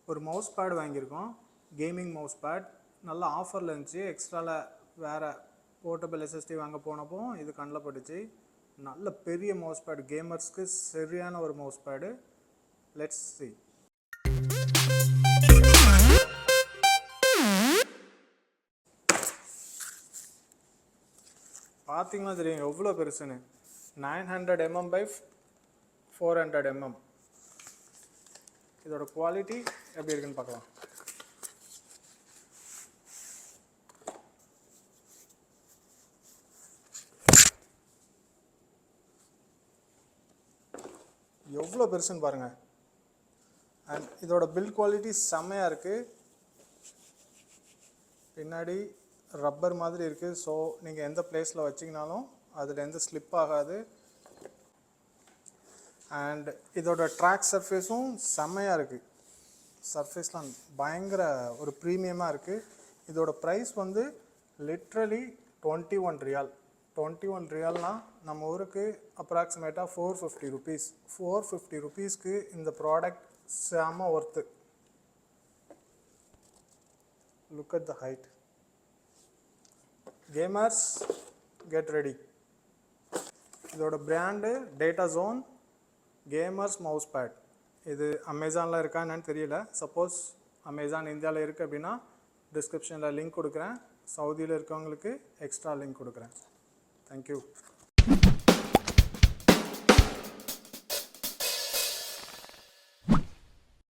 ஒரு mouse bad வாங்கியிருக்கோம், gaming mouse bad. நல்ல ஆஃபரில் இருந்துச்சு. எக்ஸ்ட்ராவில் வேறு போர்ட்டபிள் எஸ்எஸ்டி வாங்க போனப்போ இது கண்ணில் பட்டுச்சு. நல்ல பெரிய மவுஸ் பேட், கேமர்ஸ்க்கு சரியான ஒரு மவுஸ் பேடு. Let's see. பார்த்தீங்கன்னா தெரியும் எவ்வளோ பெருசுன்னு. 900 mm by 400 mm. இதோட குவாலிட்டி எப்படி இருக்குன்னு பார்க்கலாம். எவ்வளோ பெருசுன்னு பாருங்கள். அண்ட் இதோட பில்ட் குவாலிட்டி செம்மையாக இருக்குது. பின்னாடி ரப்பர் மாதிரி இருக்குது. ஸோ நீங்கள் எந்த பிளேஸில் வச்சிங்கனாலும் அதில் எந்த ஸ்லிப் ஆகாது. அண்ட் இதோட ட்ராக் சர்ஃபேஸும் செம்மையாக இருக்குது. சர்ஃபேஸ்லாம் பயங்கர ஒரு ப்ரீமியமாக இருக்குது. இதோட ப்ரைஸ் வந்து லிட்ரலி 21 ரியால். 21 ரியால்னால் நம்ம ஊருக்கு அப்ராக்சிமேட்டாக 450 ருபீஸ். 450 ருபீஸ்க்கு இந்த ப்ராடக்ட் செம்ம worth. Look at the height. Gamers get ready. இதோட brand DATAZONE gamers mouse pad. இது அமேசானில் இருக்கா என்னன்னு தெரியல. சப்போஸ் அமேசான் இந்தியாவில் இருக்குது அப்படின்னா டிஸ்கிரிப்ஷனில் லிங்க் கொடுக்குறேன். சவுதியில் இருக்கவங்களுக்கு எக்ஸ்ட்ரா லிங்க் கொடுக்குறேன். தேங்க்யூ.